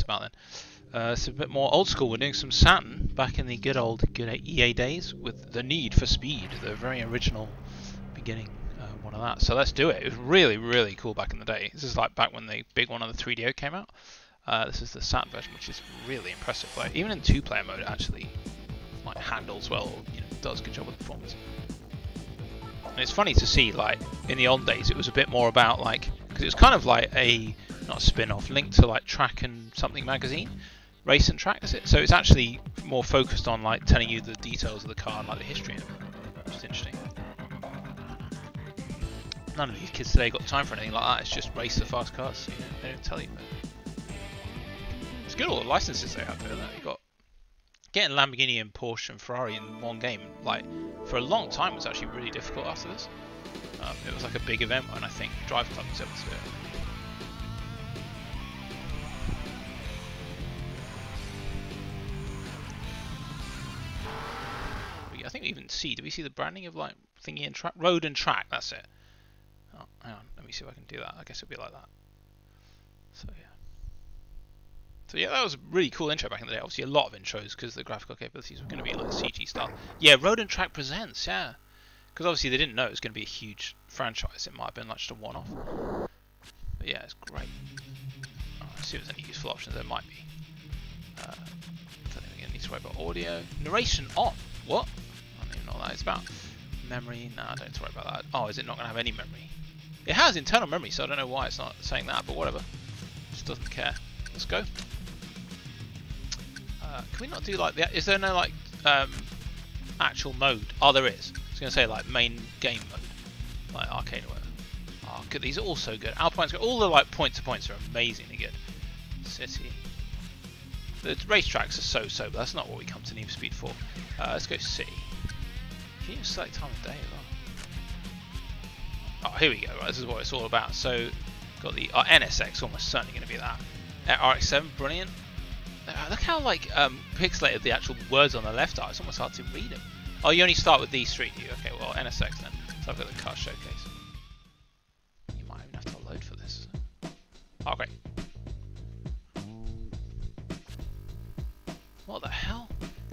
about then. It's a bit more old school. We're doing some Saturn back in the good EA days with the Need for Speed, the very original beginning one of that. So let's do it. It was really, really cool back in the day. This is like back when the big one on the 3DO came out. This is the Saturn version, which is really impressive. Like even in 2-player mode, it actually like handles well, you know, does a good job with performance. And it's funny to see, like in the old days, it was a bit more about like, because it was kind of like not a spin-off, linked to like Track and Something magazine. Race and Track, is it? So it's actually more focused on like telling you the details of the car and like the history of it, which is interesting. None of these kids today got time for anything like that. It's just race the fast cars. You know, they don't tell you. It's good all the licenses they have there. You got getting Lamborghini and Porsche and Ferrari in one game. Like for a long time, was actually really difficult after this. It was like a big event, and I think Drive Club was able to do it. I think we even see. Do we see the branding of like thingy and track? Road and Track. That's it. Oh, hang on. Let me see if I can do that. I guess it'll be like that. So yeah. So yeah, that was a really cool intro back in the day. Obviously, a lot of intros because the graphical capabilities were going to be like CG style. Yeah, Road and Track presents. Yeah, because obviously they didn't know it was going to be a huge franchise. It might have been like just a one-off. But yeah, it's great. Oh, let's see if there's any useful options. There might be. I don't think we're going to need to worry about audio. Narration on. What? What that is about. Memory, nah, don't worry about that. Oh, is it not going to have any memory? It has internal memory, so I don't know why it's not saying that, but whatever. Just doesn't care. Let's go. Can we not do like the? Is there no like actual mode? Oh, there is. I was going to say like main game mode, like arcade or whatever. Oh, good. These are all so good. Alpine's got all the like point-to-points are amazingly good. City. The racetracks are so, but that's not what we come to Need for Speed for. Let's go City. Can you select time of day as well? Oh, here we go. Right, this is what it's all about. So, got the NSX, almost certainly going to be that. RX-7, brilliant. Look how like pixelated the actual words on the left are. It's almost hard to read them. Oh, you only start with these three, do you? Okay, well NSX then. So I've got the car showcase. You might even have to load for this. Oh, great. What the hell?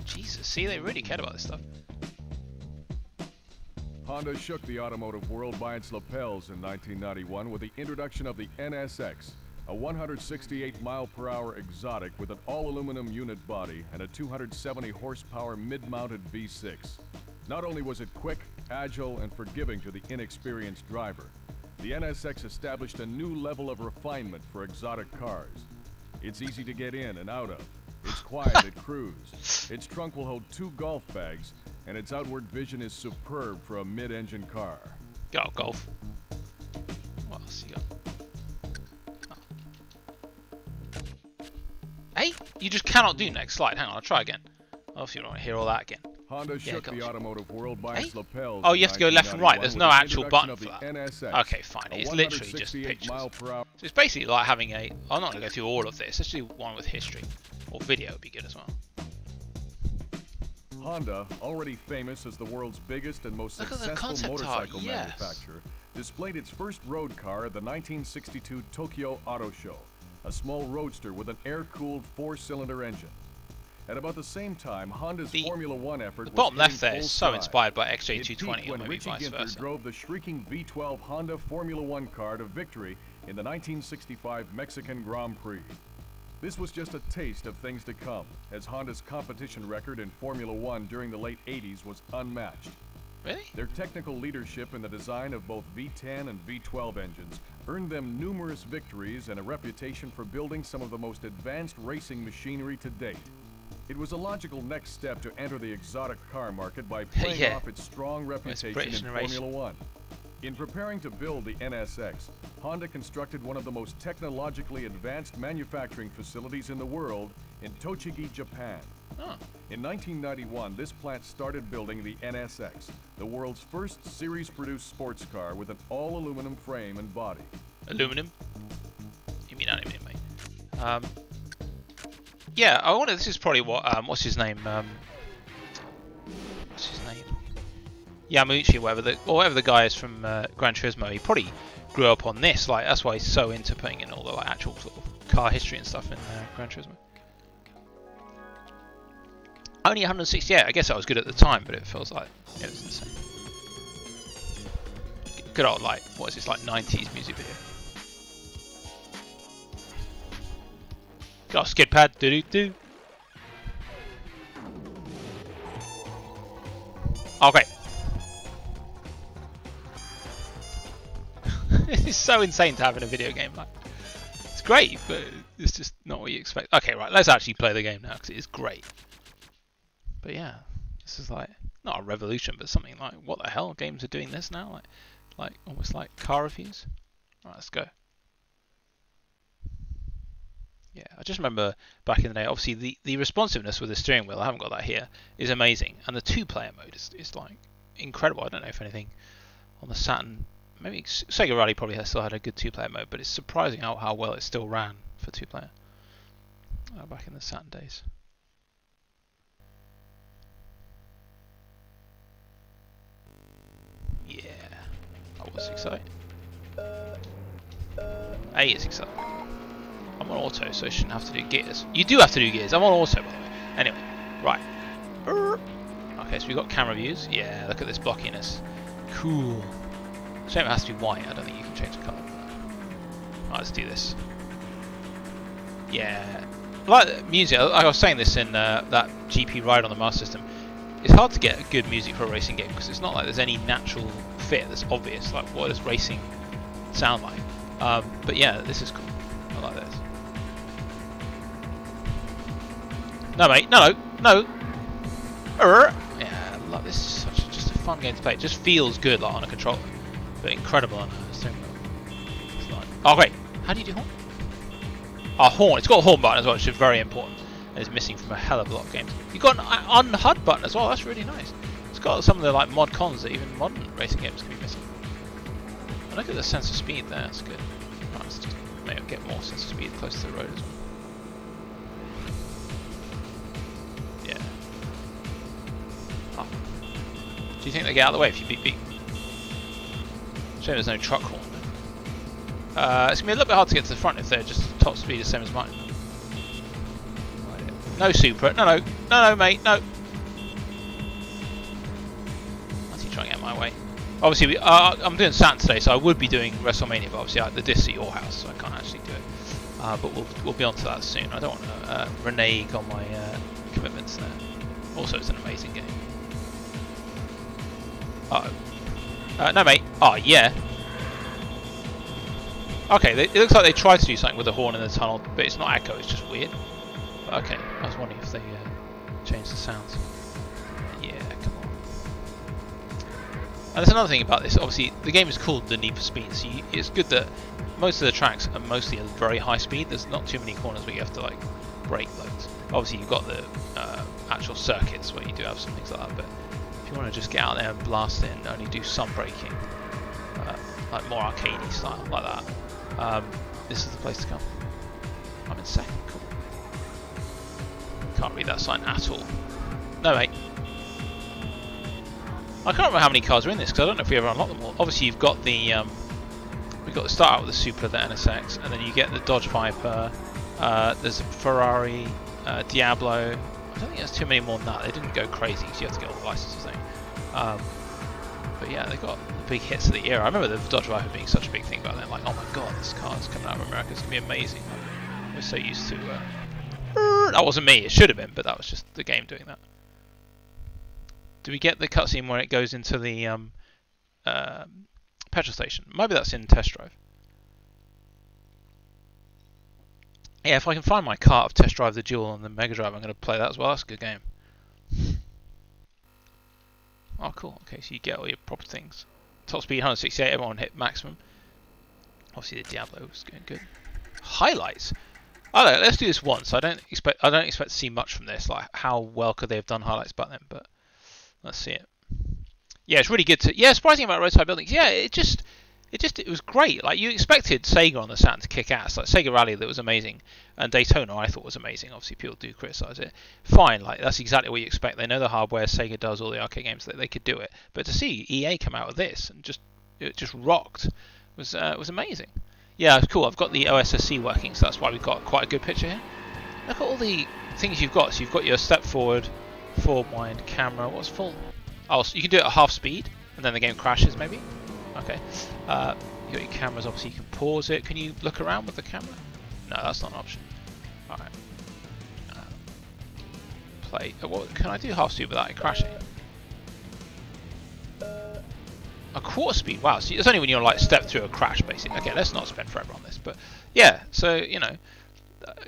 Jesus, see, they really cared about this stuff. Honda shook the automotive world by its lapels in 1991 with the introduction of the NSX, a 168-mile-per-hour exotic with an all-aluminum unit body and a 270-horsepower mid-mounted V6. Not only was it quick, agile, and forgiving to the inexperienced driver, the NSX established a new level of refinement for exotic cars. It's easy to get in and out of. It's quiet at cruise. Its trunk will hold 2 golf bags, and its outward vision is superb for a mid-engine car. Go, golf. What else you got? Oh. Hey, you just cannot do next slide. Hang on, I'll try again. Obviously, you don't want to hear all that again. Honda shook the automotive world by its lapels. Oh, you have to go left and right. There's no actual button for that. NSX, okay, fine. It's literally just pictures. So it's basically like having a... I'm not going to go through all of this. Let's do one with history. Or video would be good as well. Honda, already famous as the world's biggest and most successful motorcycle manufacturer, displayed its first road car at the 1962 Tokyo Auto Show, a small roadster with an air-cooled 4-cylinder engine. At about the same time, Honda's Formula One effort was bottom left there is so inspired by XJ220 or maybe Richie vice Ginther versa. drove the shrieking V12 Honda Formula One car to victory in the 1965 Mexican Grand Prix. This was just a taste of things to come, as Honda's competition record in Formula One during the late 80s was unmatched. Really? Their technical leadership in the design of both V10 and V12 engines earned them numerous victories and a reputation for building some of the most advanced racing machinery to date. It was a logical next step to enter the exotic car market by playing off its strong reputation in Formula One. In preparing to build the NSX, Honda constructed one of the most technologically advanced manufacturing facilities in the world in Tochigi, Japan. In 1991, this plant started building the NSX, the world's first series-produced sports car with an all-aluminum frame and body. Aluminum? You mean aluminium, mate? Yeah, I wonder. This is probably what. What's his name? What's his name? Yamauchi, whatever the guy is from Gran Turismo. He probably grew up on this. Like that's why he's so into putting in all the like actual sort of car history and stuff in Gran Turismo. Only 168. I guess that was good at the time, but it feels like it was insane. Good old like what is this like 90s music video? Got a skid pad. Do do do. Okay. It's so insane to have in a video game. Like, it's great, but it's just not what you expect. Okay, right. Let's actually play the game now because it is great. But yeah, this is like not a revolution, but something like what the hell? Games are doing this now, like almost like car reviews. Right, let's go. Yeah, I just remember back in the day. Obviously, the responsiveness with the steering wheel, I haven't got that here, is amazing, and the two-player mode is like incredible. I don't know if anything on the Saturn, maybe Sega Rally probably still had a good two-player mode, but it's surprising how well it still ran for two-player back in the Saturn days. Yeah, that was exciting. A is exciting. I'm on auto, so I shouldn't have to do gears. You do have to do gears. I'm on auto, by the way. Anyway, right. Okay, so we've got camera views. Yeah, look at this blockiness. Cool. Shame it has to be white. I don't think you can change the colour. Right, let's do this. Yeah. Like music, I was saying this in that GP ride on the Master System. It's hard to get good music for a racing game because it's not like there's any natural fit that's obvious. Like, what does racing sound like? But yeah, this is cool. I like this. No, mate. No. Yeah, like this is just a fun game to play. It just feels good like on a controller, but incredible on a steering wheel. Like, oh great, how do you do horn? Oh, horn. It's got a horn button as well, which is very important, and it's missing from a hell of a lot of games. You've got an un-HUD button as well. That's really nice. It's got some of the like mod cons that even modern racing games can be missing. And look at the sense of speed there. That's good. Right, let's just maybe get more sense of speed close to the road as well. Do you think they get out of the way if you beep beep? Shame there's no truck horn. It's going to be a little bit hard to get to the front if they're just top speed the same as mine. No Supra. No, mate, no. Why's he trying to get my way? Obviously, I'm doing Saturn today, so I would be doing WrestleMania, but obviously the disc's at your house, so I can't actually do it. But we'll be on to that soon. I don't want to renege on my commitments there. Also, it's an amazing game. No, mate. Oh, yeah. Okay, it looks like they tried to do something with the horn in the tunnel, but it's not echo, it's just weird. But okay, I was wondering if they changed the sounds. Yeah, come on. And there's another thing about this. Obviously, the game is called The Need for Speed, so it's good that most of the tracks are mostly at very high speed. There's not too many corners where you have to, like, brake loads. Obviously, you've got the actual circuits where you do have some things like that, but if you want to just get out there and blast it and only do some braking, like more arcadey style, like that, this is the place to come. I'm in second, cool. Can't read that sign at all. No, mate. I can't remember how many cars are in this because I don't know if we ever unlock them all. Obviously, you've got the we've got the start out with the Supra, the NSX, and then you get the Dodge Viper. There's a Ferrari, Diablo. I don't think there's too many more than that. They didn't go crazy because you have to get all the licenses thing. But yeah, they got the big hits of the era. I remember the Dodge Viper being such a big thing back then. Like, oh my god, this car's coming out of America. It's going to be amazing. Like, we're so used to... that wasn't me. It should have been, but that was just the game doing that. Do we get the cutscene where it goes into the petrol station? Maybe that's in Test Drive. Yeah, if I can find my cart of Test Drive the Duel on the Mega Drive, I'm going to play that as well. That's a good game. Oh, cool. Okay, so you get all your proper things. Top speed 168, everyone hit maximum. Obviously, the Diablo was going good. Highlights. I don't know, let's do this once. I don't expect to see much from this. Like, how well could they have done highlights back then? But let's see it. Yeah, it's really good to. Yeah, surprising about roadside buildings. Yeah, it was great. Like, you expected Sega on the Saturn to kick ass. Like Sega Rally, that was amazing, and Daytona I thought was amazing. Obviously, people do criticize it. Fine, like that's exactly what you expect. They know the hardware. Sega does all the arcade games, that they could do it. But to see EA come out with this and it just rocked. was amazing. Yeah, cool. I've got the OSSC working, so that's why we've got quite a good picture here. Look at all the things you've got. So you've got your step forward, forward wind, camera. What's full? Oh, so you can do it at half speed, and then the game crashes, maybe. Okay. You got your cameras. Obviously, you can pause it. Can you look around with the camera? No, that's not an option. All right. Play. What can I do half speed without it crashing? A quarter speed. Wow. So it's only when you're like step through a crash, basically. Okay, let's not spend forever on this, but yeah. So you know.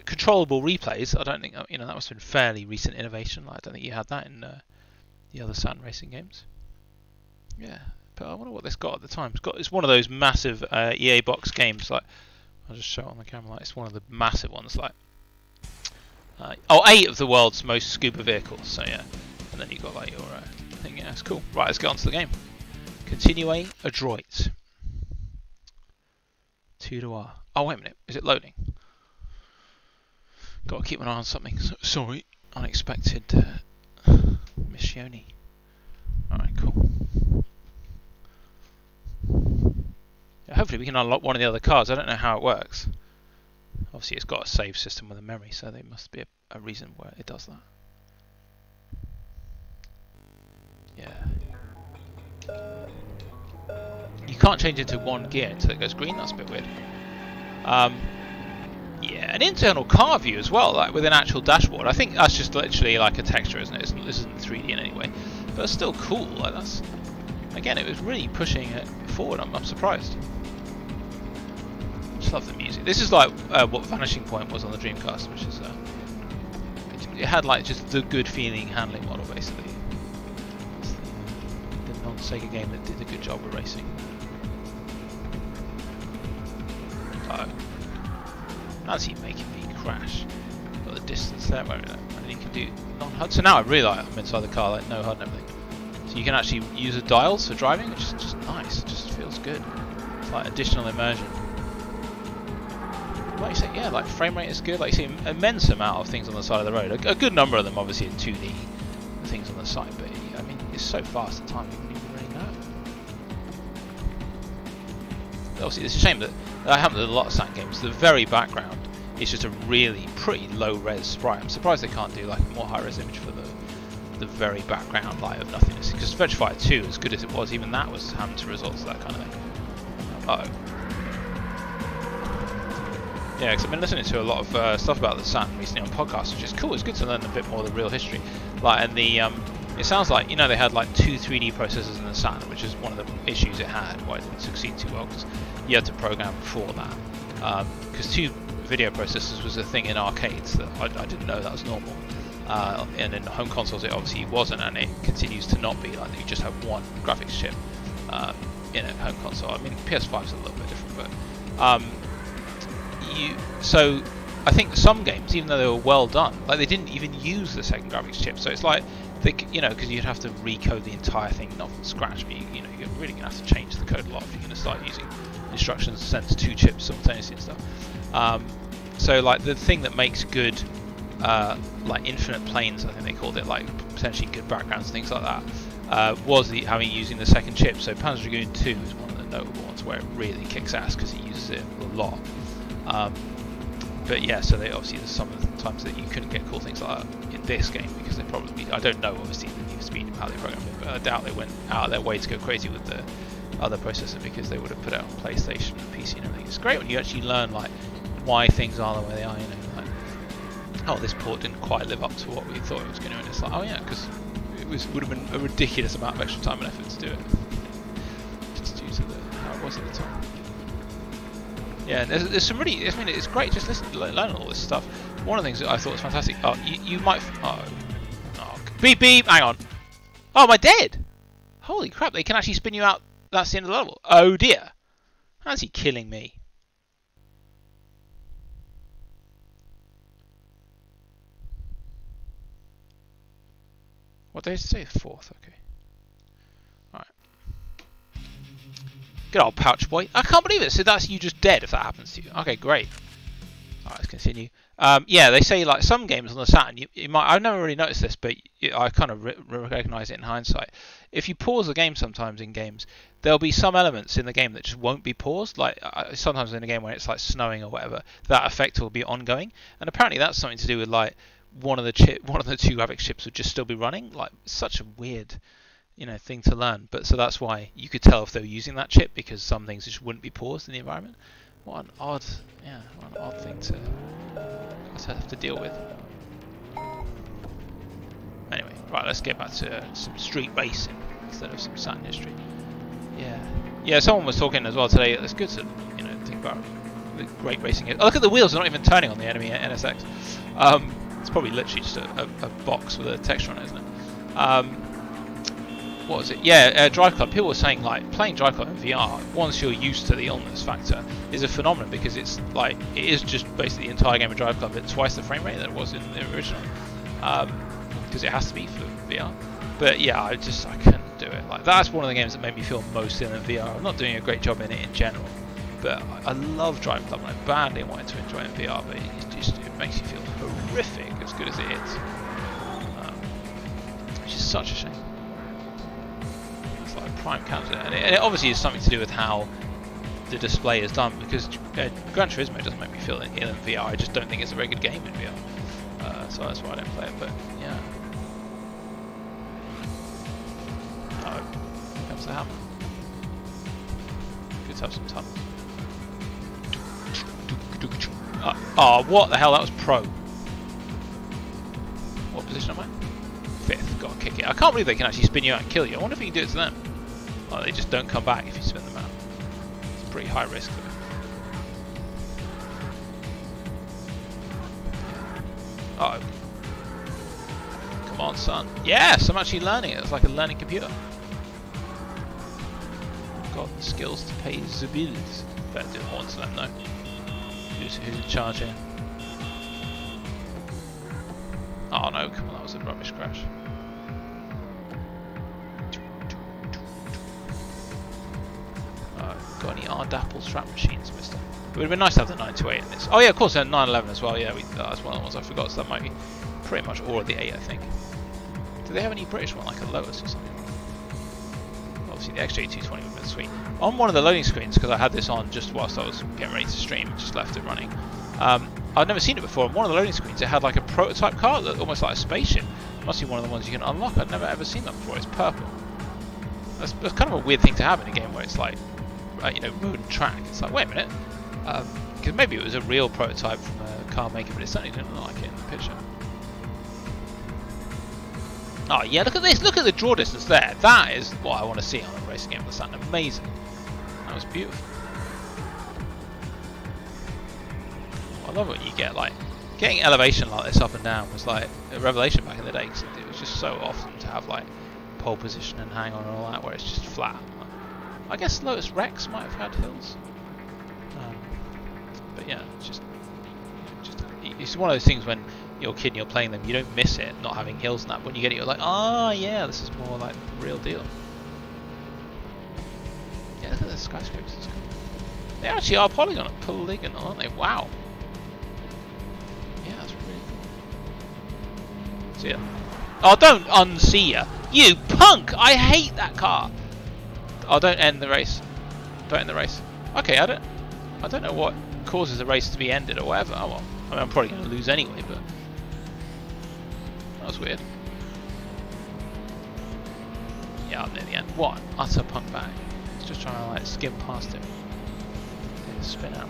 Controllable replays. I don't think that must have been fairly recent innovation. I don't think you had that in the other Saturn racing games. Yeah, but I wonder what this got at the time. It's one of those massive EA box games. Like I'll just show it on the camera. Like it's one of the massive ones. Like 8 of the world's most scuba vehicles. So yeah, and then you got like your thing. Yeah, it's cool. Right, let's get on to the game. Continue adroit. 2 to R. Oh wait a minute, is it loading? Got to keep an eye on something. Sorry, unexpected missione. Alright, cool. Yeah, hopefully we can unlock one of the other cars. I don't know how it works. Obviously it's got a save system with a memory, so there must be a reason where it does that. Yeah. You can't change into one gear until it goes green. That's a bit weird. Yeah, an internal car view as well, like with an actual dashboard. I think that's just literally like a texture, isn't it? This isn't 3D in any way, but it's still cool. Like that's, again, it was really pushing it forward. I'm surprised. Just love the music. This is like what Vanishing Point was on the Dreamcast, which is it had like just the good feeling handling model basically. It's the non-Sega game that did a good job of racing. That's he making me crash. Got the distance there, won't it? And then you can do non-HUD. So now I really like I'm inside the car, like no HUD and everything. So you can actually use the dials for driving, which is just nice. It just feels good. It's like additional immersion. Like you say, yeah, like frame rate is good. Like you see, an immense amount of things on the side of the road. A good number of them, obviously, in 2D things on the side. But I mean, it's so fast at times you wouldn't even really know. Obviously, it's a shame that happens with a lot of Saturn games. The very background is just a really pretty low-res sprite. I'm surprised they can't do like a more high-res image for the very background light of nothingness. Because Vetrified 2, as good as it was, even that was having to resort to that kind of thing. Yeah, because I've been listening to a lot of stuff about the Saturn recently on podcasts, which is cool. It's good to learn a bit more of the real history. Like, and the it sounds like they had like 2 3D processors in the Saturn, which is one of the issues it had, why it didn't succeed too well, because you had to program for that. Because 2 video processors was a thing in arcades that I didn't know that was normal. And in home consoles it obviously wasn't, and it continues to not be. Like you just have one graphics chip in a home console. I mean, PS5 is a little bit different, but so I think some games, even though they were well done, like they didn't even use the second graphics chip. So it's like because you'd have to recode the entire thing, not from scratch, but you're really gonna have to change the code a lot if you're gonna start using instructions sent to 2 chips simultaneously and stuff. So like the thing that makes good like infinite planes, I think they called it, like potentially good backgrounds and things like that, was using the second chip. So Panzer Dragoon 2 is one of the notable ones where it really kicks ass because it uses it a lot. But yeah, so they obviously there's some of the times that you couldn't get cool things like that in this game because they probably, I don't know obviously the new speed of how they programmed it, but I doubt they went out of their way to go crazy with the other processor because they would have put it on PlayStation and PC and everything. It's great when you actually learn like why things are the way they are, like, oh, this port didn't quite live up to what we thought it was going to, and it's like, oh yeah, because would have been a ridiculous amount of extra time and effort to do it, just due to how it was at the time. Yeah, there's some really, I mean, it's great just learning all this stuff. One of the things that I thought was fantastic, you might, beep beep, hang on, oh, am I dead? Holy crap, they can actually spin you out, that's the end of the level. Oh dear, how's he killing me? What day does it say? 4th, okay. Alright. Good old pouch boy. I can't believe it. So that's you just dead if that happens to you. Okay, great. Alright, let's continue. Yeah, they say like some games on the Saturn, you might. I've never really noticed this, but I kind of recognize it in hindsight. If you pause the game sometimes in games, there'll be some elements in the game that just won't be paused. Like sometimes in a game where it's like snowing or whatever, that effect will be ongoing. And apparently that's something to do with like one of the two graphics chips would just still be running. Like such a weird, thing to learn. But so that's why you could tell if they were using that chip because some things just wouldn't be paused in the environment. What an odd thing to have to deal with. Anyway, right, let's get back to some street racing instead of some Saturn history. Yeah. Someone was talking as well today. It's good to think about the great racing. Oh, look at the wheels; they're not even turning on the enemy NSX. It's probably literally just a box with a texture on it, isn't it? What was it? Yeah, Drive Club. People were saying like playing Drive Club in VR, once you're used to the illness factor, is a phenomenon because it's like it is just basically the entire game of Drive Club at twice the frame rate that it was in the original, because it has to be for VR. But yeah, I couldn't do it. Like that's one of the games that made me feel most ill in VR. I'm not doing a great job in it in general, but I love Drive Club and I badly wanted to enjoy it in VR, but it makes you feel horrific as good as it is, which is such a shame. Prime counter, and it obviously is something to do with how the display is done, because Gran Turismo doesn't make me feel ill in VR. I just don't think it's a very good game in VR, so that's why I don't play it. But yeah, here comes the hammer. Good to have some tunnels. What the hell? That was pro. What position am I? 5th. Gotta kick it. I can't believe they can actually spin you out and kill you. I wonder if you can do it to them. Oh, they just don't come back if you spin them out. It's pretty high risk though. Oh. Come on, son. Yes, I'm actually learning it. It's like a learning computer. I've got the skills to pay the bills. Better do more to them though. Who's in charge here? Oh no, come on, that was a rubbish crash. Got any Ardapple strap machines, mister? It would have been nice to have the 928 in this. Oh yeah, of course, and 911 as well. Yeah, that's one of the ones I forgot, so that might be pretty much all of the 8, I think. Do they have any British one, like a Lotus or something? Obviously, the XJ220 would have been sweet. On one of the loading screens, because I had this on just whilst I was getting ready to stream, just left it running. I'd never seen it before. On one of the loading screens, it had like a prototype car that looked almost like a spaceship. It must be one of the ones you can unlock. I'd never ever seen that before. It's purple. That's kind of a weird thing to have in a game where it's like, road and track. It's like, wait a minute, because maybe it was a real prototype from a car maker, but it certainly didn't look like it in the picture. Oh yeah, look at this! Look at the draw distance there. That is what I want to see on a racing game with the Saturn. Amazing. That was beautiful. I love when you get like getting elevation like this up and down was like a revelation back in the day, because it was just so often to have like pole position and hang on and all that where it's just flat. I guess Lotus Rex might have had hills, but yeah, it's one of those things when you're a kid and you're playing them, you don't miss it not having hills and that. When you get it, you're like, oh yeah, this is more like the real deal. Yeah, look at the skyscrapers. They actually are polygonal, aren't they? Wow. Yeah, that's really cool. See ya. Oh, don't unsee ya, you punk! I hate that car. Oh, don't end the race. Don't end the race. Okay, I don't know what causes the race to be ended or whatever. Oh well. I mean, I'm probably going to lose anyway, but that was weird. Yeah, I'm near the end. What? Utter punk bag. It's just trying to like skim past it. Spin out.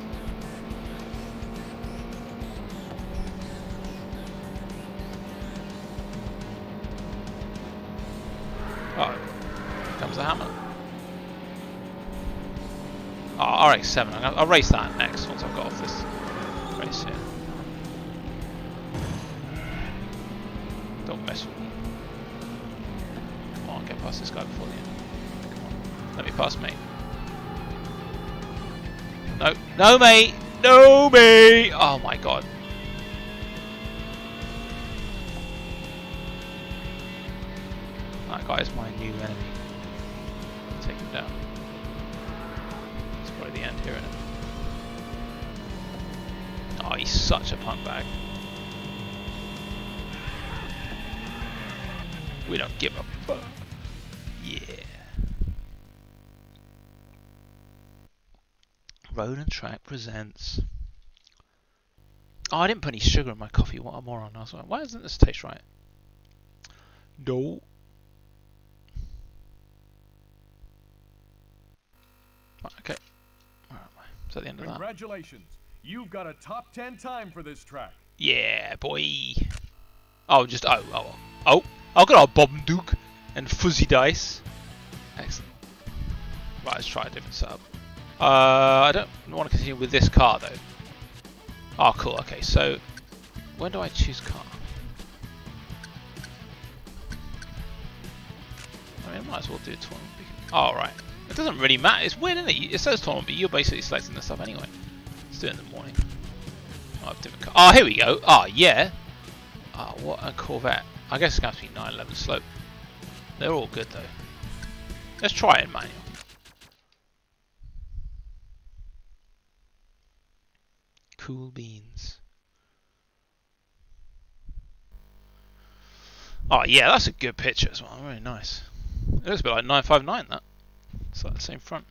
Oh, here comes the hammer. Oh, RX-7. I'll race that next once I've got off this race here. Don't mess with me. Come on, get past this guy before the end. Come on, let me pass mate. No, no mate, no mate. Oh my god. That guy is my new enemy. Take him down. It's probably the end here, isn't it? Oh, he's such a punk bag. We don't give a fuck. Yeah. Road and Track presents. Oh, I didn't put any sugar in my coffee. What a moron. I was like, why doesn't this taste right? No. Right, okay. Where am I? Is that the end of that? Congratulations. You've got a top 10 time for this track. Yeah, boy. Oh, just oh, good old Bob and Duke and Fuzzy Dice. Excellent. Right, let's try a different setup. I don't want to continue with this car though. Oh, cool. Okay, so when do I choose car? I mean, I might as well do a tournament. Oh, right. It doesn't really matter. It's weird, isn't it? It says tournament, but you're basically selecting the stuff anyway. Let's do it in the morning. Oh, different car. Oh, here we go. Oh, yeah. Oh, what a Corvette. I guess it's going to be 911 slope. They're all good though. Let's try it in manual. Cool beans. Oh yeah, that's a good picture as well. Very nice. It looks a bit like 959 that. It's like the same front.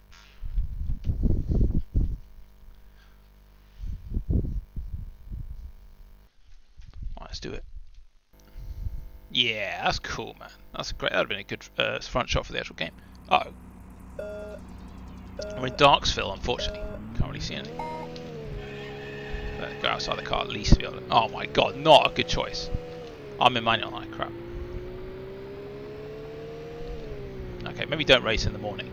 Right, let's do it. Yeah, that's cool, man. That's great. That'd have been a good front shot for the actual game. Uh oh. We're in Darksville, unfortunately. Can't really see anything. Better go outside the car at least to be able to. Oh my god, not a good choice. I'm in manual, like crap. Okay, maybe don't race in the morning.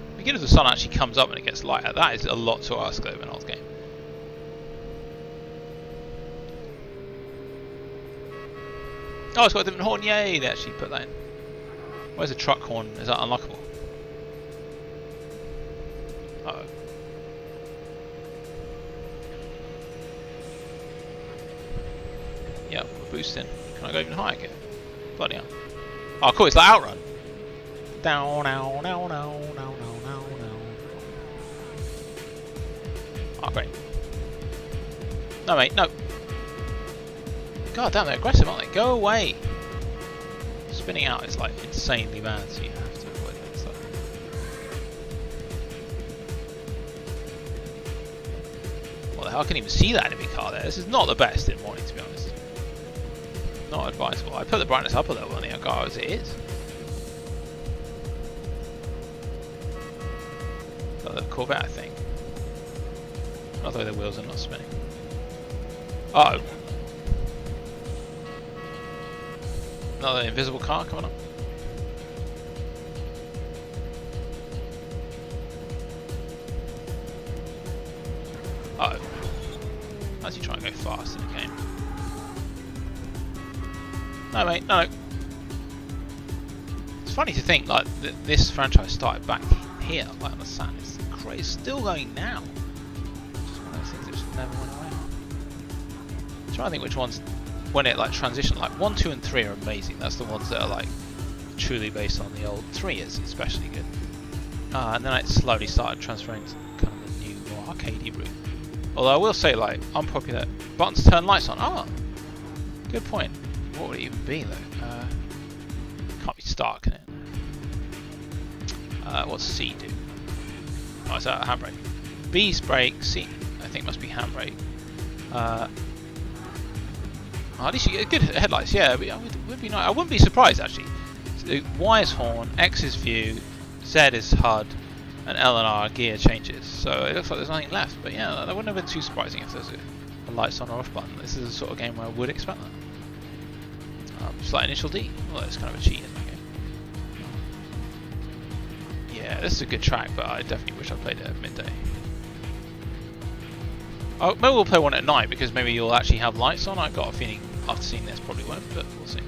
It'd be good if the sun actually comes up and it gets lighter. That is a lot to ask though of an old game. Oh, it's got a different horn. Yay, they actually put that in. Where's the truck horn? Is that unlockable? Uh-oh. Yeah, we're boosting. Can I go even higher again? Bloody hell. Oh, cool, it's like Outrun. Down, down, down, down, down, down, down. Oh, great. No, mate, no. God damn, they're aggressive, aren't they? Go away. Spinning out is like insanely bad, so you have to avoid that stuff. What the hell? I can't even see that enemy car there. This is not the best in the morning, to be honest. Not advisable. I put the brightness up a little on the car as it is. Is that the Corvette, I think. Although the wheels are not spinning. Uh oh. Another invisible car coming up. Uh oh. As you try and go fast in the game. No, mate, no. It's funny to think like this franchise started back here, like on the Saturn. It's still going now. It's one of those things that just never went away. I'm trying to think which ones. When it like transitioned, like 1, 2, and 3 are amazing. That's the ones that are like truly based on the old. 3 is especially good. And then it slowly started transferring to kind of the new, more arcadey route. Although I will say, like, unpopular buttons turn lights on. Ah, good point. What would it even be though? Can't be start, can it? What's C do? Oh, is that a handbrake? B's brake. C, I think must be handbrake. Oh, at least you get good headlights, yeah. Would be nice. I wouldn't be surprised actually. So Y is horn, X is view, Z is HUD, and L and R gear changes. So it looks like there's nothing left. But yeah, that wouldn't have been too surprising if there's a lights on or off button. This is the sort of game where I would expect that. Slight initial D. Well, it's kind of a cheat in that game. Yeah, this is a good track, but I definitely wish I played it at midday. Oh, maybe we'll play one at night because maybe you'll actually have lights on. I've got a feeling after seeing this probably won't, but we'll see.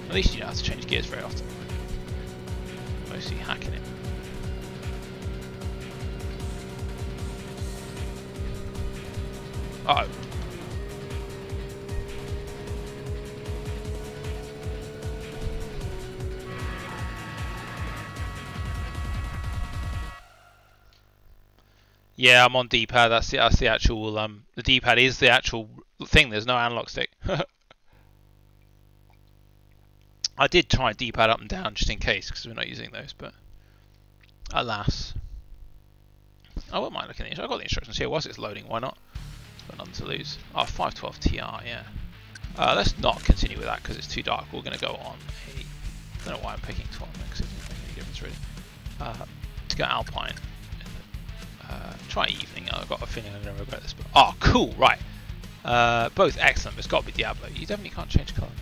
At least you don't have to change gears very often. Mostly hacking it. Uh oh. Yeah, I'm on D-pad. That's the actual the D-pad is the actual thing. There's no analog stick. I did try D-pad up and down just in case because we're not using those, but alas. I wouldn't mind looking at the I've got the instructions here. Whilst it's loading, why not? Got nothing to lose. Oh, 512 Ti, yeah. Let's not continue with that because it's too dark. We're going to go on a... I don't know why I'm picking 12 because it doesn't make any difference really. To go Alpine. Try evening. I've got a feeling I'm going to regret this. But oh, cool, right. Both excellent, but it's got to be Diablo. You definitely can't change colour.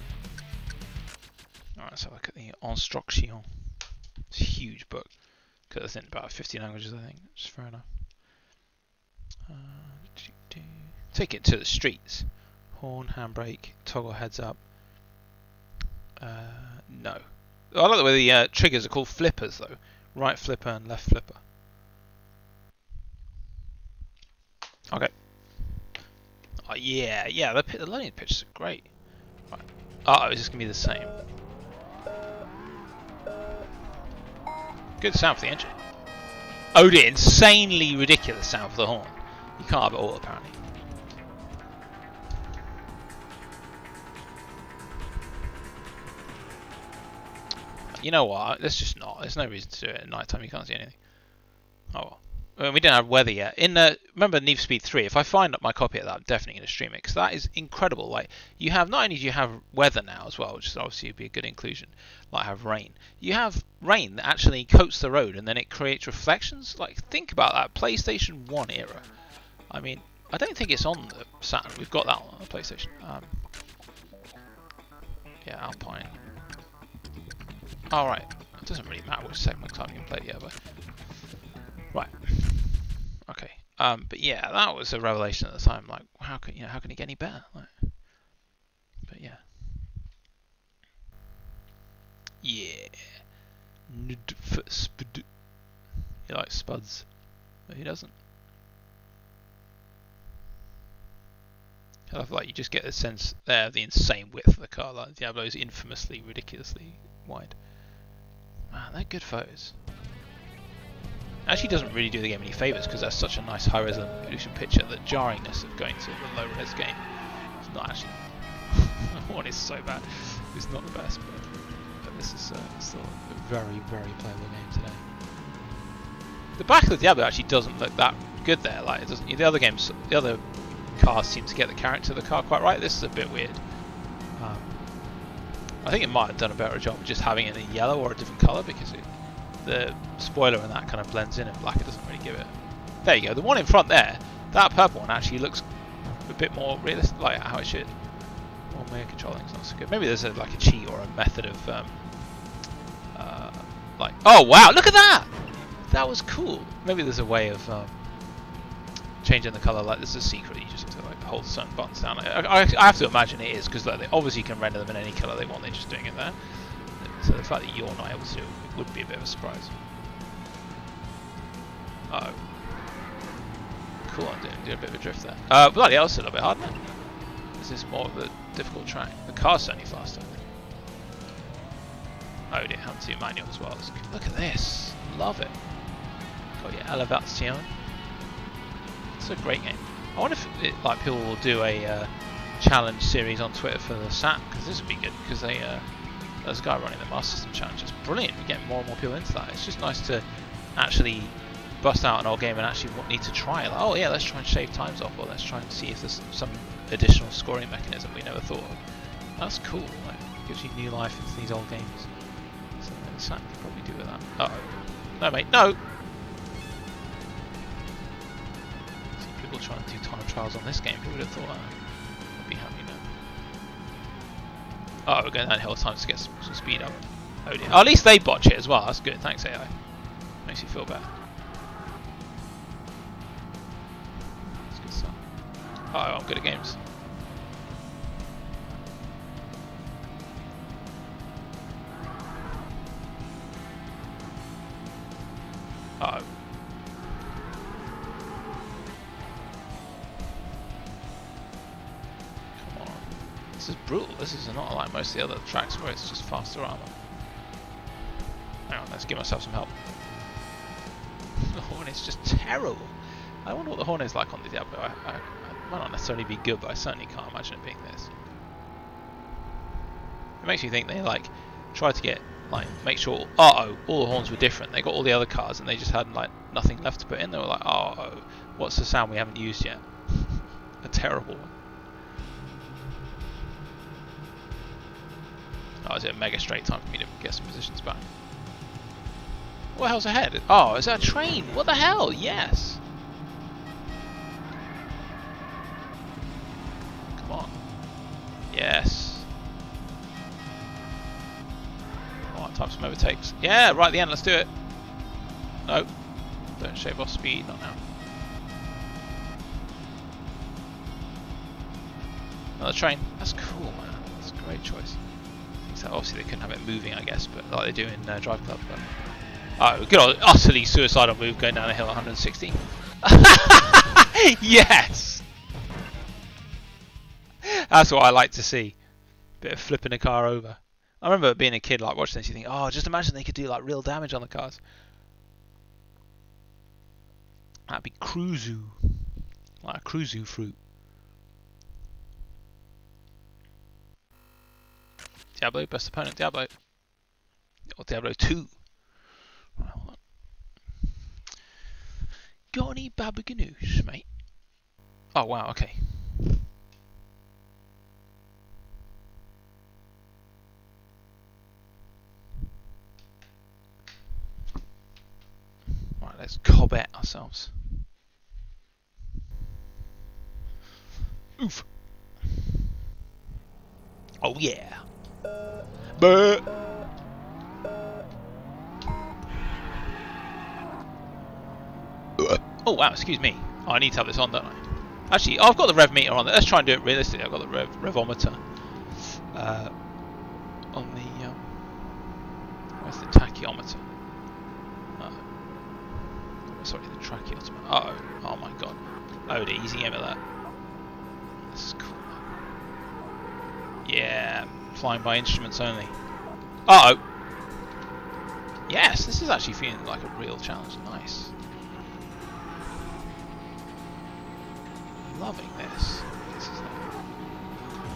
Alright, let's have a look at the Instruction. It's a huge book. Could have about 50 languages, I think. Which is fair enough. Take it to the streets. Horn, handbrake, toggle heads up. No. I like the way the triggers are called flippers though. Right flipper and left flipper. Okay. Oh yeah, the loading pictures are great. Right. Oh, is this gonna be the same? Good sound for the engine. Oh dear, insanely ridiculous sound for the horn. You can't have it all apparently. You know what? Let's just not. There's no reason to do it at night time. You can't see anything. Oh well. We didn't have weather yet. Remember Need for Speed 3. If I find up my copy of that, I'm definitely going to stream it because that is incredible. Like you have not only do you have weather now as well, which is obviously would be a good inclusion. Like have rain. You have rain that actually coats the road and then it creates reflections. Like think about that PlayStation 1 era. I mean, I don't think it's on the Saturn. We've got that on the PlayStation. Yeah, Alpine. Alright, it doesn't really matter which segment time you can play the other. Right. Okay. But yeah, that was a revelation at the time. Like, how can it get any better? Like, but yeah. Yeah. You like spuds? But he doesn't. I love like you just get a sense there of the insane width of the car. Like Diablo is infamously, ridiculously wide. Man, they're good photos. Actually doesn't really do the game any favours because that's such a nice high resolution picture. The jarringness of going to the low res game is not actually... one is so bad. It's not the best, but this is still a very, very playable game today. The back of the Diablo actually doesn't look that good there. Like it doesn't. The other games, the other cars seem to get the character of the car quite right. This is a bit weird. I think it might have done a better job of just having it in yellow or a different colour because the spoiler and that kind of blends in black. It doesn't really give it. There you go. The one in front there, that purple one actually looks a bit more realistic, like how it should. Well, my controlling is not so good. Maybe there's like a cheat or a method of like. Oh wow! Look at that. That was cool. Maybe there's a way of changing the colour. Like there's a secret. You just have to like hold certain buttons down. I have to imagine it is because like, they obviously can render them in any colour they want. They're just doing it there. So the fact that you're not able to do it would be a bit of a surprise. Uh oh. Cool, I'm doing a bit of a drift there. Bloody hell, it's a little bit hard now. This is more of a difficult track. The car's certainly faster. Oh dear, have to do manual as well. Look at this. Love it. Got your elevation. It's a great game. I wonder if like people will do a challenge series on Twitter for the SAT because this would be good because there's a guy running the Master System challenge. It's brilliant. We're getting more and more people into that. It's just nice to actually bust out an old game and actually need to try it. Like, oh yeah, let's try and shave times off, or let's try and see if there's some additional scoring mechanism we never thought of. That's cool. Like, it gives you new life into these old games. So the SAT could probably do with that. Uh oh. No mate, no! People trying to do time trials on this game. Who would have thought that? I'd be happy now. Oh, we're going downhill time to get some speed up. Oh dear. Oh, at least they botch it as well. That's good. Thanks, AI. Makes you feel better. That's good stuff. Oh, I'm good at games. Uh oh. This is brutal. This is not like most of the other tracks where it's just faster armor. Hang on, let's give myself some help. Oh, and it's just terrible. I wonder what the horn is like on the Diablo. It might not necessarily be good, but I certainly can't imagine it being this. It makes me think they like tried to get like make sure all the horns were different. They got all the other cars and they just had like nothing left to put in. They were like, what's the sound we haven't used yet? A terrible one. Oh, is it a mega straight time for me to get some positions back? What the hell's ahead? Oh, is that a train? What the hell? Yes. Come on. Yes. Come on, time for some overtakes. Yeah, right at the end, let's do it. No. Don't shave off speed, not now. Another train. That's cool, man. That's a great choice. So obviously they couldn't have it moving, I guess, but like they do in Drive Club. But... oh, good old utterly suicidal move going down a hill at 160. Yes! That's what I like to see. Bit of flipping a car over. I remember being a kid, like watching this, you think, oh, just imagine they could do like real damage on the cars. That'd be cruisu. Like a cruisu fruit. Diablo, best opponent, Diablo. Or Diablo 2. Right, hold on. Got any baba ganoush, mate? Oh, wow, okay. Right, let's cobbet ourselves. Oof. Oh, yeah. Buh. Oh wow, excuse me. Oh, I need to have this on, don't I? Actually, I've got the rev meter on there. Let's try and do it realistically. I've got the revometer on the where's the tachyometer? Sorry, the trachyometer. Oh my god. Oh, the easy aim at that. This is cool. Yeah, flying by instruments only. Yes, this is actually feeling like a real challenge. Nice. Loving this. This is like,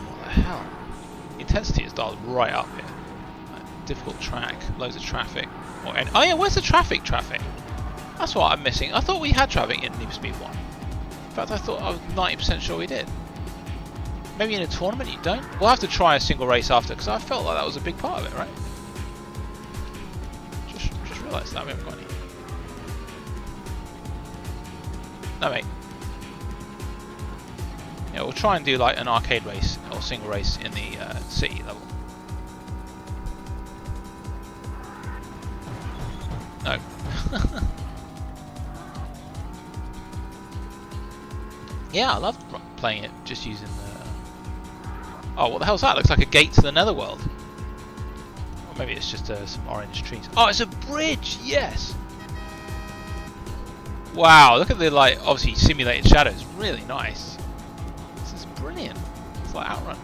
what the hell? The intensity is dialed right up here. Like, difficult track, loads of traffic. Oh yeah, where's the traffic? That's what I'm missing. I thought we had traffic in Need for Speed 1. In fact, I was 90% sure we did. Maybe in a tournament you don't? We'll have to try a single race after, because I felt like that was a big part of it, right? Just realised that we haven't got any. No, mate. Yeah, we'll try and do like an arcade race or single race in the city level. No. Yeah, I love playing it just using the... oh, what the hell's that? Looks like a gate to the netherworld. Or maybe it's just some orange trees. Oh, it's a bridge! Yes! Wow, look at the, like, obviously simulated shadows. Really nice. This is brilliant. It's like Outrun.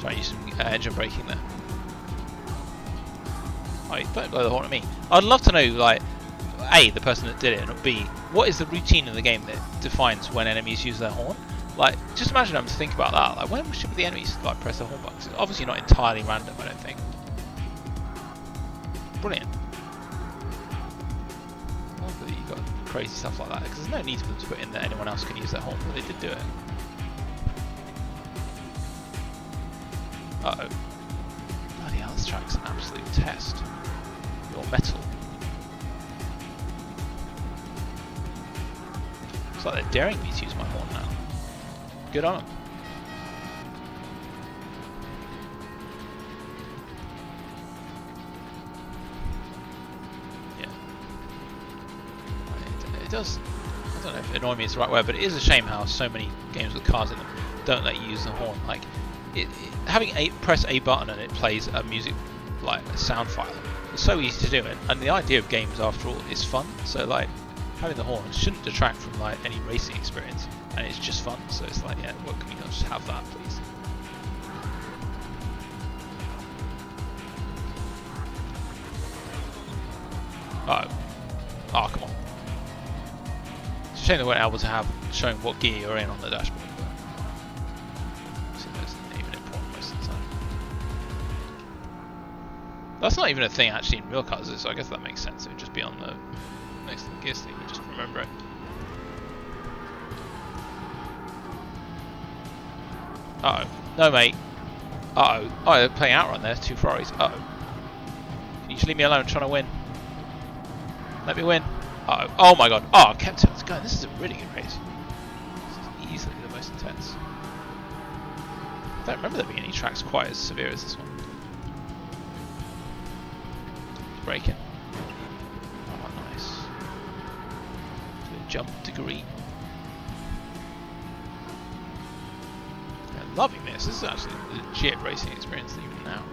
Try and use some engine braking there. Oh, don't blow the horn at me. I'd love to know, like, A, the person that did it, and B, what is the routine in the game that defines when enemies use their horn? Like, just imagine them to think about that. Like, when should the enemies like press their horn buttons? It's obviously not entirely random, I don't think. Brilliant. I love that you got crazy stuff like that, because there's no need for them to put in that anyone else can use their horn, but they did do it. Uh-oh. Bloody hell, this track's an absolute test. Your metal. Looks like they're daring me to use my horn now. Good on them. Yeah. It does, I don't know if annoy me is the right word, but it is a shame how so many games with cars in them don't let you use the horn. Like, having press a button and it plays a music, like a sound file. It's so easy to do it, and the idea of games, after all, is fun. So like, having the horn shouldn't detract from like any racing experience, and it's just fun. So it's like, yeah, what can we not just have that, please? Oh, come on. It's a shame they weren't able to have showing what gear you're in on the dashboard. So that's even important most of the time. That's not even a thing actually in real cars, so I guess that makes sense. It would just be on the next to the gear stick, you just remember it. Uh-oh. No, mate. Uh-oh. Oh, they're playing Outrun there. 2 Ferraris. Uh-oh. Can you just leave me alone? I'm trying to win. Let me win. Uh-oh. Oh my god. Oh, I kept it going. This is a really good race. This is easily the most intense. I don't remember there being any tracks quite as severe as this one. Braking. Oh, nice. Good jump degree. I'm loving this. This is actually a legit racing experience even now.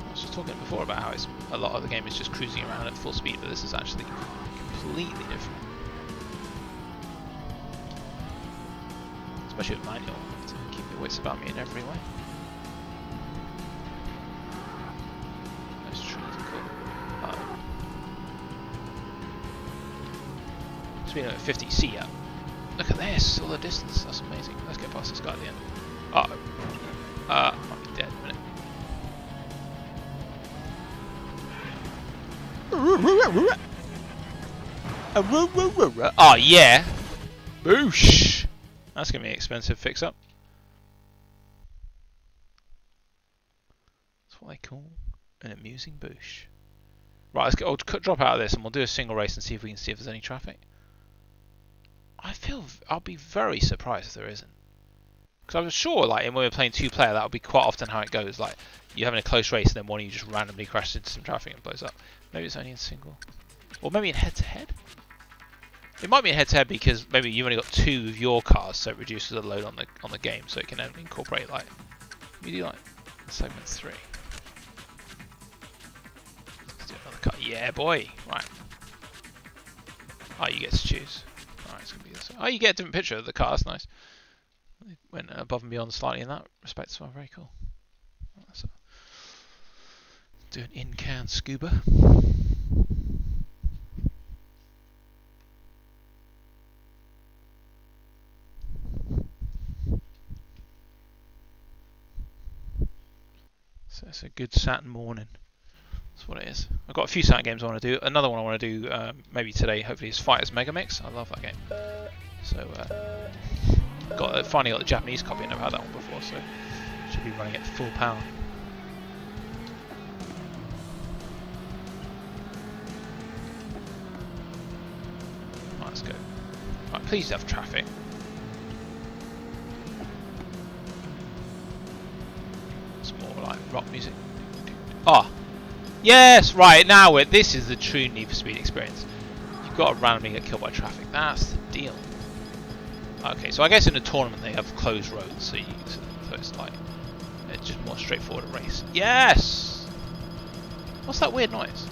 I was just talking before about how a lot of the game is just cruising around at full speed, but this is actually completely different. Especially with manual, to keep your wits about me in every way. Those trees are cool. Speaking of 50C up. Look at this, all the distance, that's amazing. Let's get past this guy at the end. Uh-oh. Might be dead in a minute. Oh yeah! Boosh! That's gonna be an expensive fix up. That's what they call an amusing boosh. Right, let's go. I'll drop out of this and we'll do a single race and see if we can see if there's any traffic. I'll be very surprised if there isn't. Because I'm sure, like, when we're playing 2-player, that would be quite often how it goes. Like, you're having a close race and then one of you just randomly crashes into some traffic and blows up. Maybe it's only in single. Or maybe in head-to-head? It might be in head-to-head because maybe you've only got 2 of your cars, so it reduces the load on the game, so it can only incorporate, like, we do, like, segment 3. Let's do another car. Yeah, boy! Right. Oh, you get to choose. Alright, it's gonna be this. Oh, you get a different picture of the car, that's nice. They went above and beyond slightly in that respect, so very cool. So, do an in-can scuba. So it's a good Saturn morning. That's what it is. I've got a few Saturn games I want to do. Another one I want to do maybe today, hopefully, is Fighters Megamix. I love that game. So, finally got the Japanese copy. I've never had that one before, so should be running at full power. Right, let's go. Right, please have traffic. It's more like rock music. Ah, yes, right now this is the true Need for Speed experience. You've got to randomly get killed by traffic. That's the deal. Okay, so I guess in a tournament they have closed roads, so it's like it's just more straightforward a race. Yes. What's that weird noise?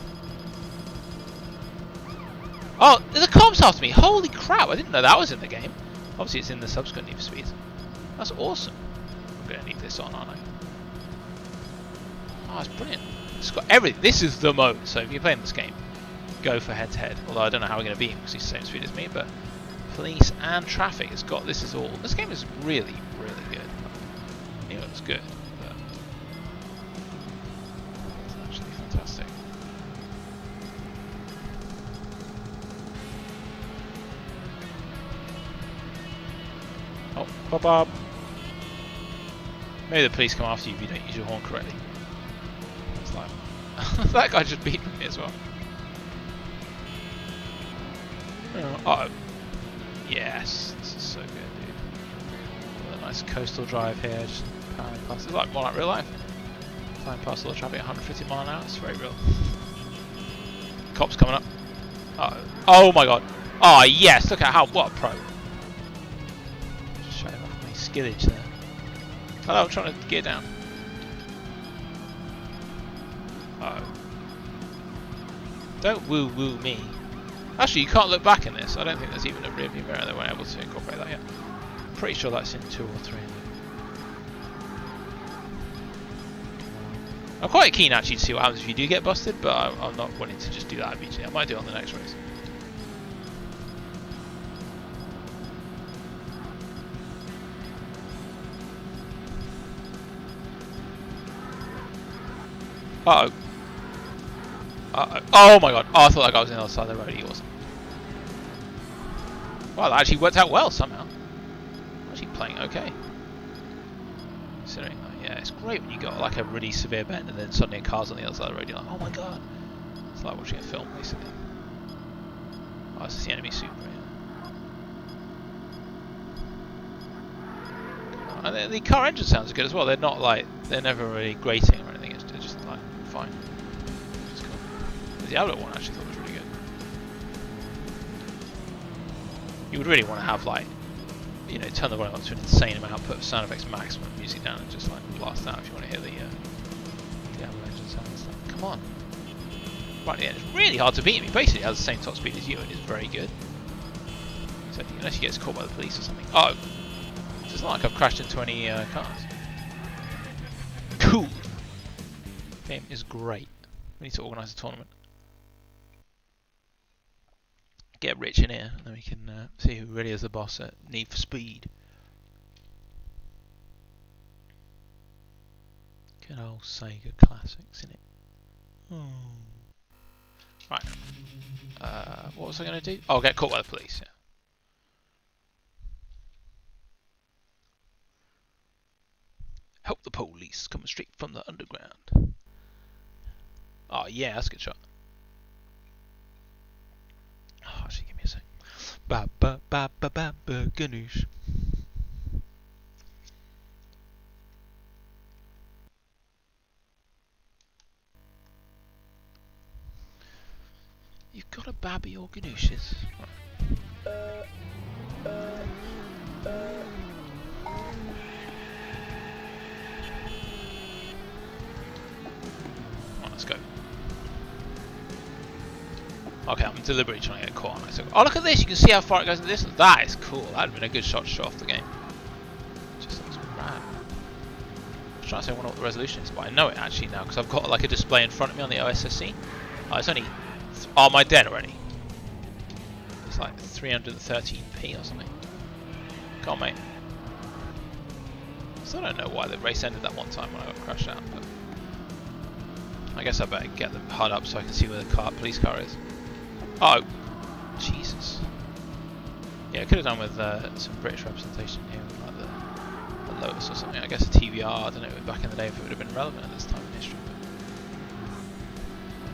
Oh, the comms after me. Holy crap! I didn't know that was in the game. Obviously, it's in the subsequent Need for Speed. That's awesome. I'm gonna leave this on, aren't I? Oh, it's brilliant. It's got everything. This is the mode. So if you're playing this game, go for head-to-head. Although I don't know how we're gonna beat him because he's the same speed as me, but. Police and traffic. It's got. This is all. This game is really, really good. I knew it was good, but it's actually fantastic. Oh, Bob. Maybe the police come after you if you don't use your horn correctly. It's like that guy just beat me as well. Uh-oh. Yes, this is so good, dude. Got a nice coastal drive here, just powering past. It's like more like real life. Flying past all the traffic at 150 mile an hour. It's very real. Cops coming up. Uh-oh. Oh my god. Oh yes, look at what a pro. Just showing off my skillage there. Hello, I'm trying to gear down. Uh-oh. Don't woo me. Actually, you can't look back in this. I don't think there's even a rear view mirror. They weren't able to incorporate that yet. I'm pretty sure that's in 2 or 3. I'm quite keen actually to see what happens if you do get busted, but I'm not willing to just do that immediately. I might do it on the next race. Uh-oh. Uh-oh. Oh my god. Oh, I thought that guy was on the other side of the road. He wasn't. Well, that actually worked out well somehow. I'm actually playing okay. Considering that, yeah, it's great when you got like a really severe bend and then suddenly a car's on the other side of the road. You're like, oh my god. It's like watching a film, basically. Oh, this is the enemy Supra, yeah. And the car engine sounds good as well. They're not like, they're never really grating or anything. It's just like fine. Which is cool. The outlet one I actually thought was really good. You would really want to have like, you know, turn the volume up to an insane amount, put sound effects maximum, music down, and just like blast out if you want to hear the outlet engine sound and stuff. Come on. Right at the end, it's really hard to beat him. He basically has the same top speed as you and is very good. So unless he gets caught by the police or something. Oh! It's not like I've crashed into any cars. Cool! Game is great. We need to organise a tournament. Get Rich in here, and then we can see who really is the boss at Need for Speed. Good old Sega classics, innit? Oh. Right. What was I going to do? Oh, get caught by the police, yeah. Help the police, coming straight from the underground. Oh, yeah, that's a good shot. Oh, actually, give me a sec. Ba ba ba ba ba ba ganoosh. You've got a babby or ganooshes. Right. Let's go. Okay, I'm deliberately trying to get caught on it. So, oh, look at this! You can see how far it goes in the distance. That is cool. That would have been a good shot to show off the game. Just looks rad. I was trying to say I wonder what the resolution is, but I know it actually now because I've got like a display in front of me on the OSSC. Oh, it's only. Oh, am I dead already? It's like 313p or something. Come on, mate. So I don't know why the race ended that one time when I got crashed out, but I guess I better get the HUD up so I can see where the police car is. Oh, Jesus. Yeah, I could have done with some British representation here, like the Lotus or something. I guess a TVR, I don't know, back in the day if it would have been relevant at this time in history.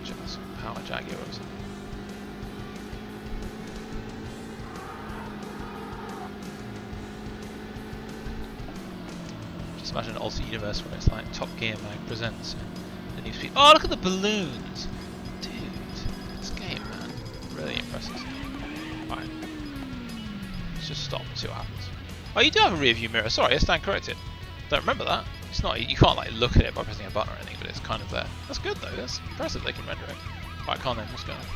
But some Power Jaguar or something. Just imagine an alternate universe where it's like Top Gear Mag presents the new speed. Oh, look at the balloons! Dude, this game, man. Really impressive. Alright. Let's just stop and see what happens. Oh, you do have a rear view mirror. Sorry, I stand corrected. Don't remember that. It's not. You can't like look at it by pressing a button or anything, but it's kind of there. That's good though. That's impressive. They can render it. Right, come on then. What's going on?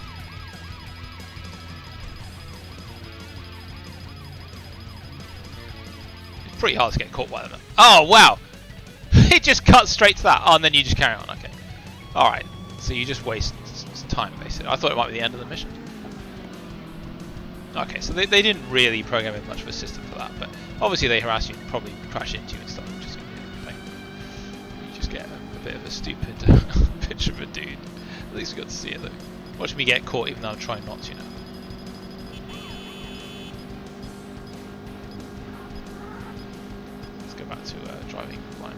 It's pretty hard to get caught by them. Oh wow! It just cuts straight to that. Oh, and then you just carry on. Okay. All right. So you just waste time basically. I thought it might be the end of the mission. Okay, so they didn't really program in much of a system for that, but obviously they harass you and probably crash into you and stuff, which is going to be a pain. You just get a bit of a stupid picture of a dude. At least we got to see it though. Watch me get caught even though I'm trying not to now. Let's go back to driving blind.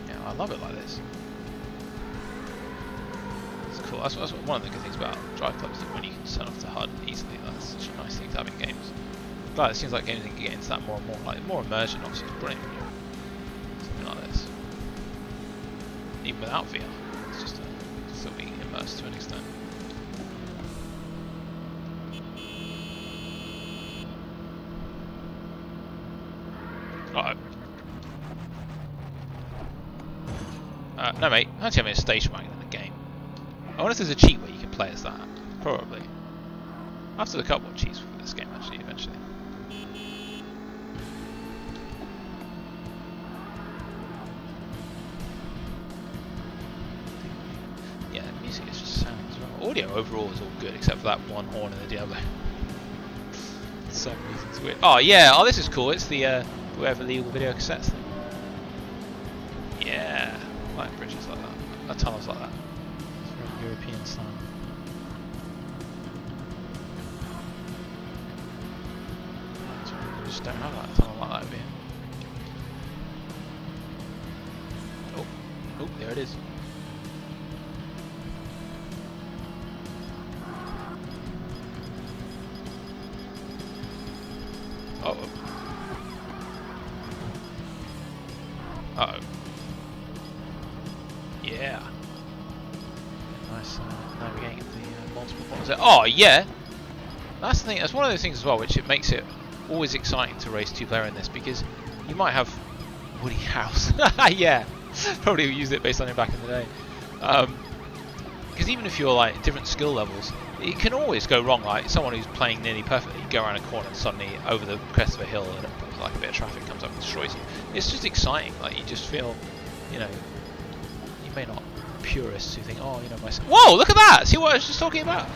Yeah, I love it like this. Cool. That's one of the good things about drive clubs, is when you can turn off the HUD easily. That's such a nice thing to have in games. I'm glad it seems like games can get into that more and more. Like more immersion, obviously, is brilliant when you're something like this. Even without VR, it's just still being immersed to an extent. No, mate. I'm actually having a station wagon in the game. I wonder if there's a cheat where you can play as that. Probably. I'll have to look up what cheats for this game actually, eventually. music is just sound as well. Audio overall is all good except for that one horn in the Diablo. For some reason it's weird. Oh yeah, oh this is cool. It's the whoever legal video cassettes thing. Yeah, I like bridges like that. Tunnels like that. It's very European style. We just don't have that tunnel like that over here. Oh, there it is. Uh-oh. Uh-oh. Yeah. Nice navigating the multiple corners there. Oh, yeah! That's the thing, that's one of those things as well, which it makes it always exciting to race two-player in this, because you might have Woody House. Yeah! Probably used it based on him back in the day. Because even if you're like different skill levels, it can always go wrong. Like someone who's playing nearly perfectly, go around a corner and suddenly over the crest of a hill and like a bit of traffic comes up and destroys you. It's just exciting. Like you just feel, you know, you may not purists who think, oh, you know, my. Whoa! Look at that! See what I was just talking about?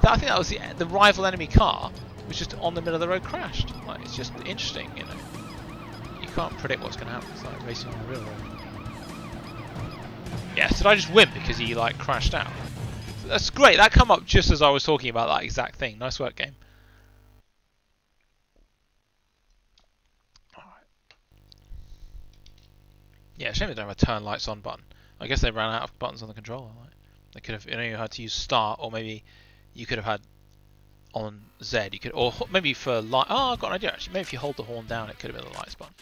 I think that was the rival enemy car was just on the middle of the road, crashed. Like it's just interesting, you know. You can't predict what's going to happen. It's like racing on the real road. Yes, did I just win because he like crashed out? That's great. That come up just as I was talking about that exact thing. Nice work, game. Alright. Yeah, shame they don't have a turn lights on button. I guess they ran out of buttons on the controller. Like, they could have, you know, you had to use start, or maybe you could have had on Z. You could, or maybe for light. Oh, I've got an idea actually. Maybe if you hold the horn down, it could have been the lights button.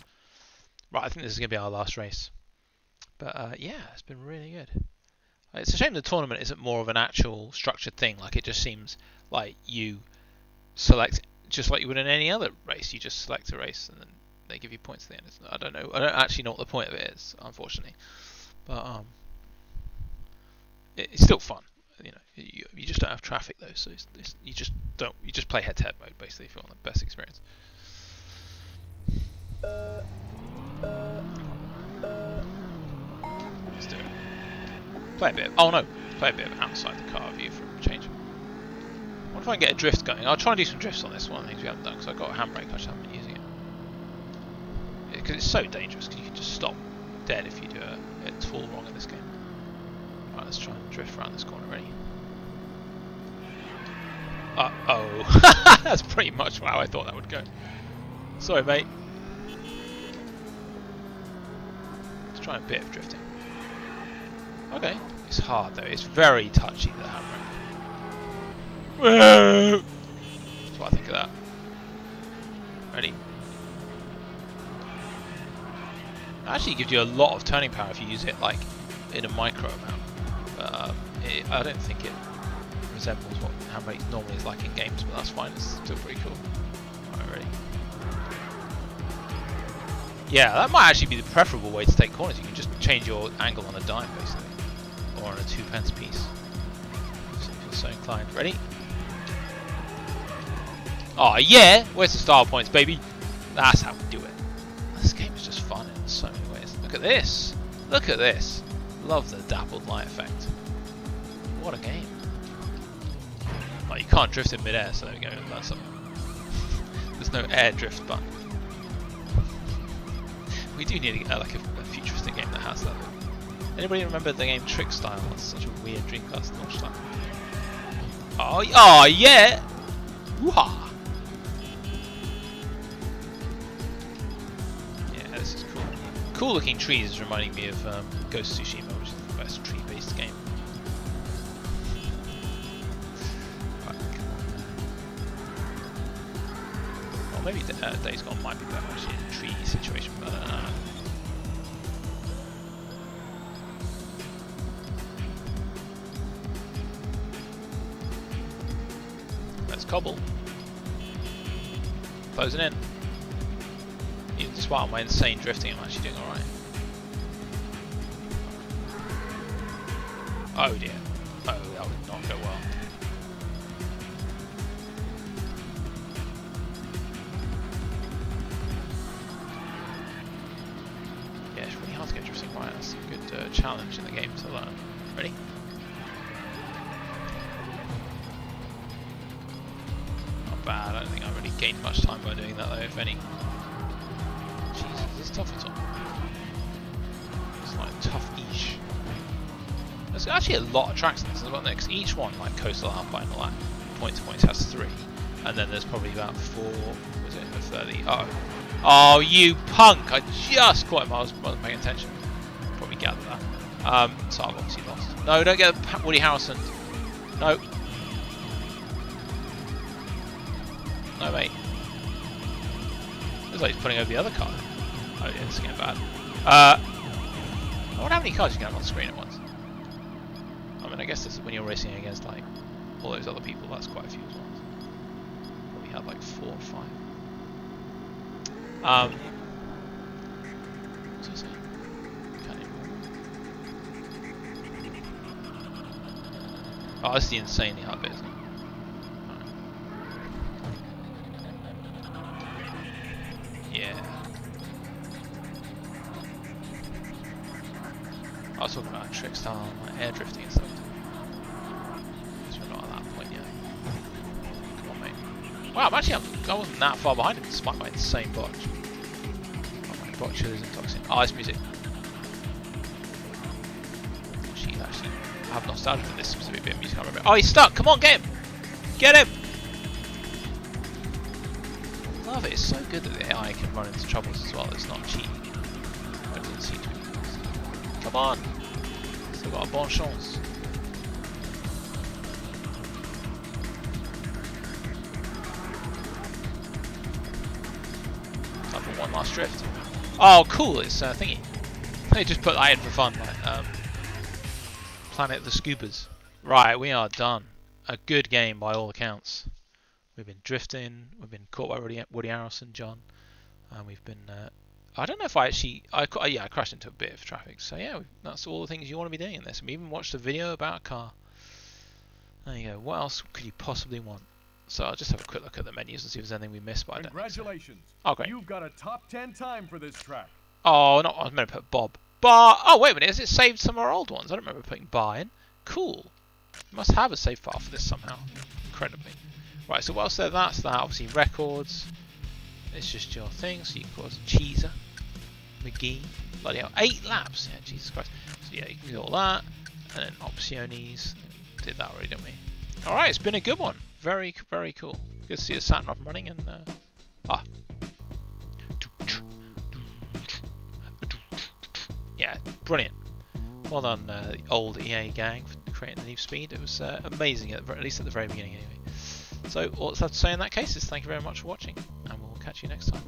Right, I think this is going to be our last race. But yeah, it's been really good. It's a shame the tournament isn't more of an actual structured thing. Like it just seems like you select just like you would in any other race. You just select a race and then they give you points at the end. I don't know. I don't actually know what the point of it is, unfortunately. But it's still fun. You know, you just don't have traffic though, so you just don't. You just play head-to-head mode basically if you want the best experience. Let's do it. Play a bit. Oh no, play a bit of outside the car view for a change. I wonder if I can get a drift going. I'll try and do some drifts on this. One of the things we haven't done because I've got a handbrake. I just haven't been using it because it's so dangerous. Because you can just stop dead if you do a tool wrong in this game. Right, let's try and drift around this corner. Ready? Uh-oh. That's pretty much how I thought that would go. Sorry, mate. Let's try a bit of drifting. Okay. It's hard though. It's very touchy, the handbrake. That's what I think of that. Ready? It actually gives you a lot of turning power if you use it like in a micro amount. But I don't think it resembles what handbrake normally is like in games, but that's fine. It's still pretty cool. Alright, ready? Yeah, that might actually be the preferable way to take corners. You can just change your angle on a dime, basically. Or on a 2p piece. So if you're so inclined. Ready? Oh yeah! Where's the style points, baby? That's how we do it. This game is just fun in so many ways. Look at this! Look at this! Love the dappled light effect. What a game. Oh, you can't drift in midair, so there we go. That's something. There's no air drift button. We do need to get like a futuristic game that has that. Anybody remember the game Trick Style? That's such a weird Dreamcast launch time. Oh yeah! Woo-ha! Yeah, this is cool. Cool looking trees is reminding me of Ghost of Tsushima, which is the best tree-based game. Right, come on. Or maybe Days Gone might be better actually in a tree situation, but cobble. Closing in. Even despite my insane drifting, I'm actually doing alright. Oh dear. Oh, that would not go well. Yeah, it's really hard to get drifting right. That's a good challenge in the game to learn. Ready? bad. I don't think I really gained much time by doing that though, if any. Jesus, this is tough at all. It's like tough-ish. There's actually a lot of tracks in this as well. Next, each one, like Coastal Alpine and all that, point to point has 3, and then there's probably about 4. Was it 30? Oh, you punk! I just caught him. I wasn't paying attention. Probably gathered that. So I've obviously lost. No, don't get Woody Harrelson. No. No, mate. Looks like he's putting over the other car. Oh, yeah, this is getting bad. I wonder how many cars you can have on screen at once. I mean, I guess this is when you're racing against, like, all those other people, that's quite a few as well. Probably have, like, 4 or 5. What's he saying? Can't even remember. Oh, that's the insanely hard bit, isn't it? Yeah. I was talking about trick style, like air drifting and stuff. Because we're not at that point yet. Come on, mate. Wow, I wasn't that far behind him despite my insane botch. Oh, my botch is intoxicating. Oh, it's music. Jeez, actually, I have nostalgia for this specific bit of music. I remember. Oh, he's stuck! Come on, get him! Get him! I love it. It's so good that the AI can run into troubles as well. It's not cheating. It doesn't seem to be. Come on! Still got a bon chance. Time for one last drift. Oh, cool! It's thingy. They just put that in for fun, like Planet of the Scoobers. Right, we are done. A good game by all accounts. We've been drifting. We've been caught by Woody Harrelson, John, and we've been. I don't know if I actually. I crashed into a bit of traffic. So yeah, that's all the things you want to be doing in this. And we even watched a video about a car. There you go. What else could you possibly want? So I'll just have a quick look at the menus and see if there's anything we missed. But Congratulations! Oh, great. You've got a top 10 time for this track. Oh, no, I was meant to put Bob. Bar. Oh, wait a minute. Has it saved some of our old ones? I don't remember putting Bar in. Cool. You must have a save file for this somehow. Incredibly. Right, so whilst that's that, obviously records, it's just your thing, so you can call us Cheeser, McGee, bloody hell, 8 laps, yeah, Jesus Christ. So yeah, you can do all that, and then optiones, did that already, didn't we? Alright, it's been a good one, very, very cool. Good to see the Saturn up and running, and, yeah, brilliant. Well done, the old EA gang for creating the Need for Speed, it was amazing, at least at the very beginning anyway. So all that's left to say in that case is thank you very much for watching, and we'll catch you next time.